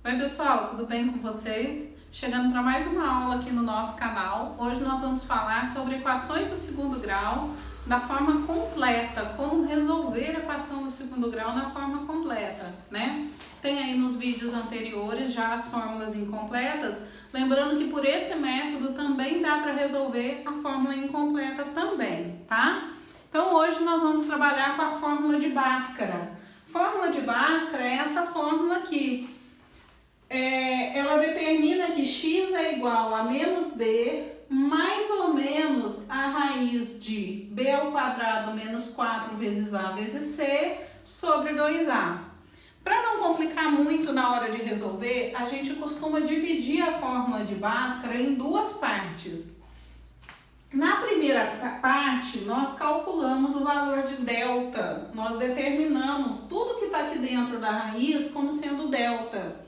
Oi pessoal, tudo bem com vocês? Chegando para mais uma aula aqui no nosso canal. Hoje nós vamos falar sobre equações do segundo grau da forma completa, como resolver a equação do segundo grau na forma completa, né? Tem aí nos vídeos anteriores já as fórmulas incompletas, lembrando que por esse método também dá para resolver a fórmula incompleta também, tá? Então hoje nós vamos trabalhar com a fórmula de Bhaskara. Fórmula de Bhaskara é essa fórmula aqui. Ela determina que x é igual a menos b mais ou menos a raiz de b ao quadrado menos 4 vezes a vezes c sobre 2a. Para não complicar muito na hora de resolver, a gente costuma dividir a fórmula de Bhaskara em duas partes. Na primeira parte, nós calculamos o valor de delta. Nós determinamos tudo que está aqui dentro da raiz como sendo delta,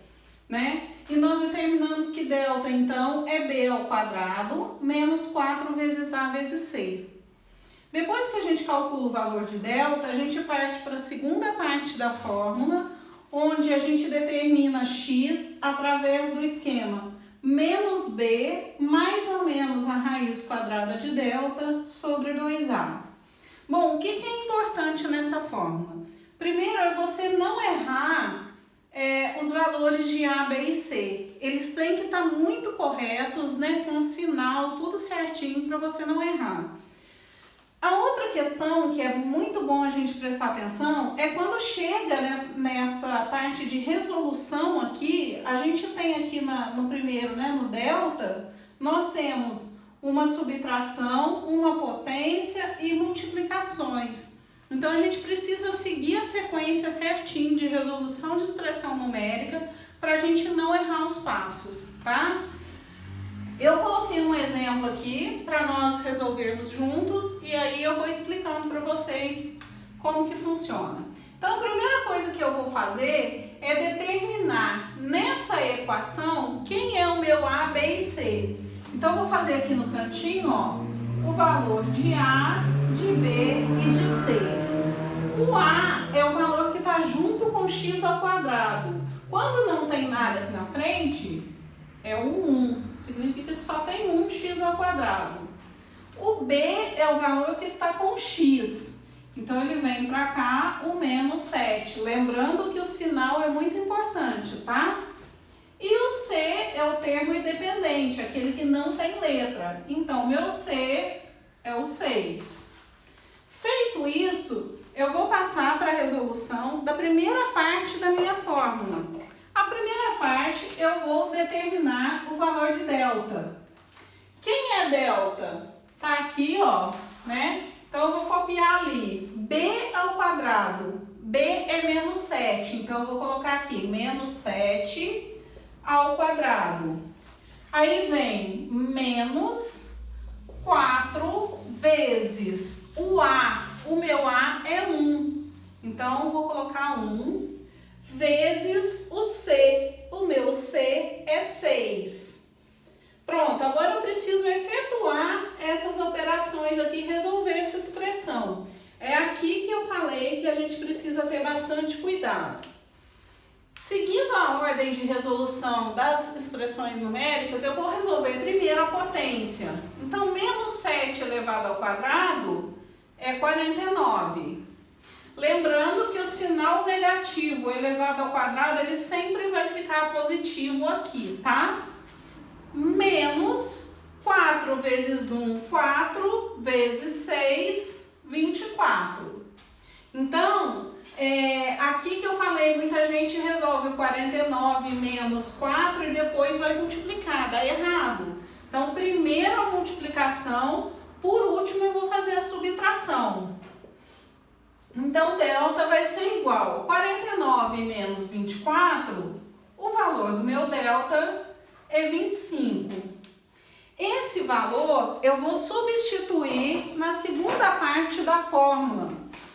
né? E nós determinamos que delta, então, é b ao quadrado menos 4 vezes a vezes c. Depois que a gente calcula o valor de delta, a gente parte para a segunda parte da fórmula, onde a gente determina x através do esquema menos b mais ou menos a raiz quadrada de delta sobre 2a. Bom, o que é importante nessa fórmula? Primeiro é você não errar os valores de A, B e C. Eles têm que estar muito corretos, né, com o sinal, tudo certinho para você não errar. A outra questão que é muito bom a gente prestar atenção é quando chega nessa parte de resolução aqui, a gente tem aqui no primeiro, né, no delta, nós temos uma subtração, uma potência e multiplicações. Então, a gente precisa seguir a sequência certinho de resolução de expressão numérica para a gente não errar os passos, tá? Eu coloquei um exemplo aqui para nós resolvermos juntos e aí eu vou explicando para vocês como que funciona. Então, a primeira coisa que eu vou fazer é determinar nessa equação quem é o meu A, B e C. Então, eu vou fazer aqui no cantinho, ó, o valor de A, de B e de C. O A é o valor que está junto com x ao quadrado. Quando não tem nada aqui na frente, é o 1. Significa que só tem 1x ao quadrado. O B é o valor que está com x. Então, ele vem para cá, o menos 7. Lembrando que o sinal é muito importante, tá? E o C é o termo independente, aquele que não tem letra. Então, meu C é o 6. Feito isso, eu vou passar para a resolução da primeira parte da minha fórmula. A primeira parte, eu vou determinar o valor de delta. Quem é delta? Tá aqui, ó, né? Então, eu vou copiar ali. B ao quadrado. B é menos 7. Então, eu vou colocar aqui menos 7 ao quadrado. Aí vem menos 4 vezes o A. O meu A é 1. Então, eu vou colocar 1 vezes o C. O meu C é 6. Pronto, agora eu preciso efetuar essas operações aqui e resolver essa expressão. É aqui que eu falei que a gente precisa ter bastante cuidado. Seguindo a ordem de resolução das expressões numéricas, eu vou resolver primeiro a potência. Então, menos 7 elevado ao quadrado é 49. Lembrando que o sinal negativo elevado ao quadrado, ele sempre vai ficar positivo aqui, tá? Menos 4 vezes 1, 4, vezes 6, 24. Então, aqui que eu falei, muita gente resolve o 49 menos 4 e depois vai multiplicar, dá errado. Então, primeiro a multiplicação, por último eu vou fazer a subtração. Então, delta vai ser igual a 49 menos 24, o valor do meu delta é 25. Esse valor eu vou substituir na segunda parte da fórmula.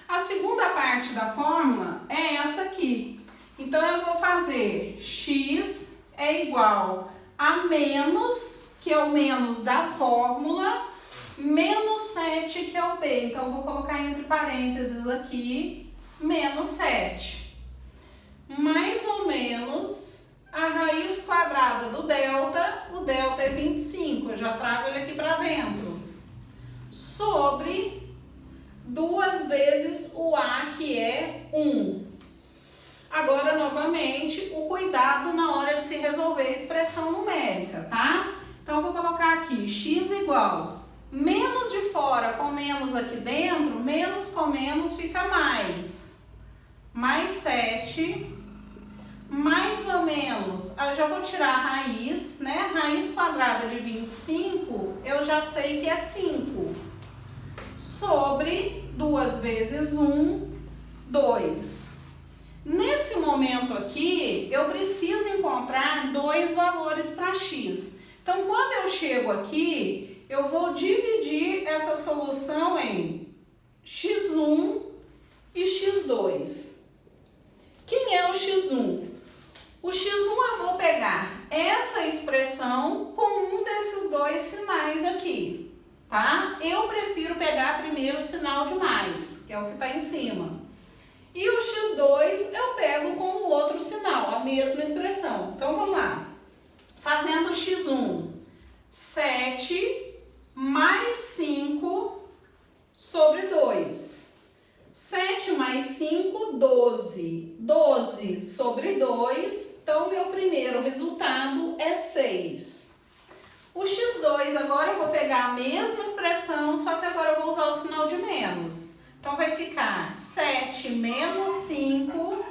A segunda parte da fórmula é essa aqui. Então, eu vou fazer x é igual a menos, que é o menos da fórmula, menos 7, que é o B. Então, eu vou colocar entre parênteses aqui, menos 7. Mais ou menos a o delta é 25, eu já trago ele aqui para dentro, sobre 2 vezes o A, que é 1. Agora, novamente, o cuidado na hora de se resolver a expressão numérica, tá? Então, eu vou colocar aqui x igual menos de fora com menos aqui dentro, menos com menos fica mais. Mais 7, mais ou menos, eu já vou tirar a raiz, né? Raiz quadrada de 25, eu já sei que é 5. Sobre 2 vezes 1, 2. Nesse momento aqui, eu preciso encontrar 2 valores para x. Então, quando eu chego aqui, eu vou dividir essa solução em x1 e x2. Quem é o x1? O x1 eu vou pegar essa expressão com um desses 2 sinais aqui, tá? Eu prefiro pegar primeiro o sinal de mais, que é o que está em cima. E o x2 eu pego com o outro sinal, a mesma expressão. Então, vamos lá. Fazendo o x1, 7 mais 5 sobre 2. 7 mais 5, 12. 12 sobre 2, então meu primeiro resultado é 6. O x2 agora eu vou pegar a mesma expressão, só que agora eu vou usar o sinal de menos. Então, vai ficar 7 menos 5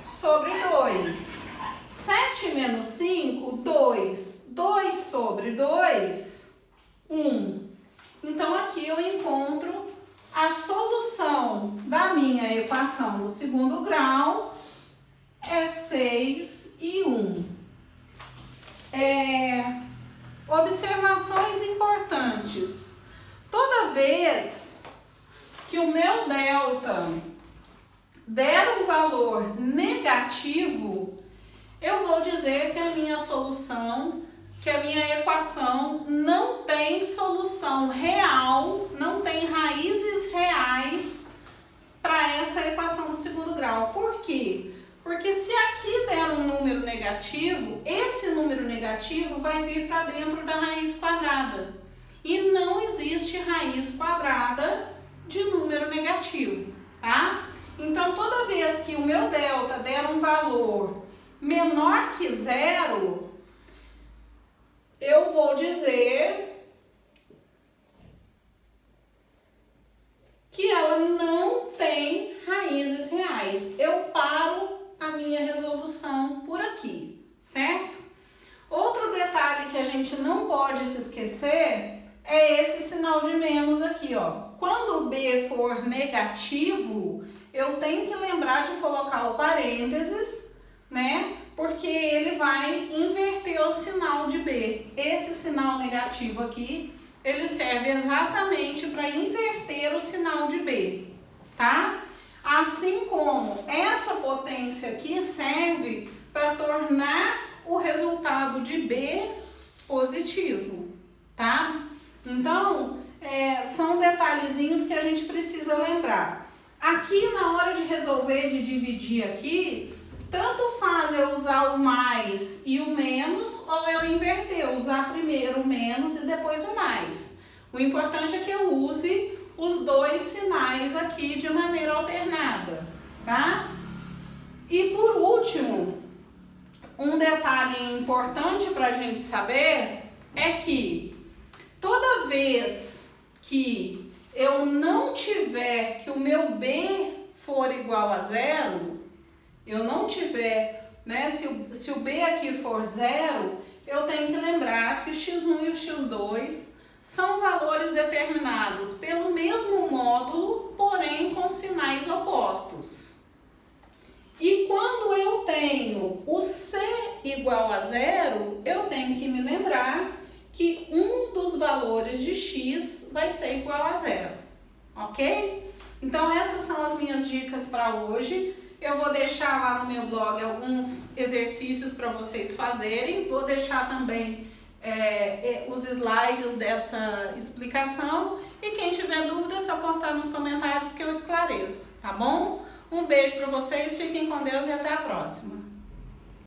sobre 2. 7 menos 5, 2. 2 sobre 2, 1. Então, aqui eu encontro a solução da minha equação do segundo grau, é 6 e 1. Observações importantes. Toda vez que o meu delta der um valor negativo, eu vou dizer que a minha solução, que a minha equação não tem solução real, não tem raízes reais para essa equação do segundo grau. Por quê? Porque se aqui der um número negativo, esse número negativo vai vir para dentro da raiz quadrada. E não existe raiz quadrada de número negativo, tá? Então, toda vez que o meu delta der um valor menor que 0, eu vou dizer que ela não tem raízes reais. Eu paro a minha resolução por aqui, certo? Outro detalhe que a gente não pode se esquecer é esse sinal de menos aqui, ó. Quando o B for negativo, eu tenho que lembrar de colocar o parênteses, né? Porque ele vai inverter o sinal de B. Esse sinal negativo aqui, ele serve exatamente para inverter o sinal de B, tá? Assim como essa potência aqui serve para tornar o resultado de B positivo, tá? Então, são detalhezinhos que a gente precisa lembrar. Aqui, na hora de resolver, de dividir aqui, tanto faz eu usar o mais e o menos, ou eu inverter, usar primeiro o menos e depois o mais. O importante é que eu use os 2 sinais aqui de maneira alternada, tá? E por último, um detalhe importante para a gente saber é que toda vez que eu não tiver, que o meu B for igual a 0, eu não tiver, né, se o B aqui for 0, eu tenho que lembrar que o x1 e o x2 são valores determinados pelo mesmo módulo, porém com sinais opostos. E quando eu tenho o C igual a 0, eu tenho que me lembrar que um dos valores de x vai ser igual a 0, ok? Então, essas são as minhas dicas para hoje. Eu vou deixar lá no meu blog alguns exercícios para vocês fazerem. Vou deixar também os slides dessa explicação. E quem tiver dúvida é só postar nos comentários que eu esclareço, tá bom? Um beijo para vocês, fiquem com Deus e até a próxima.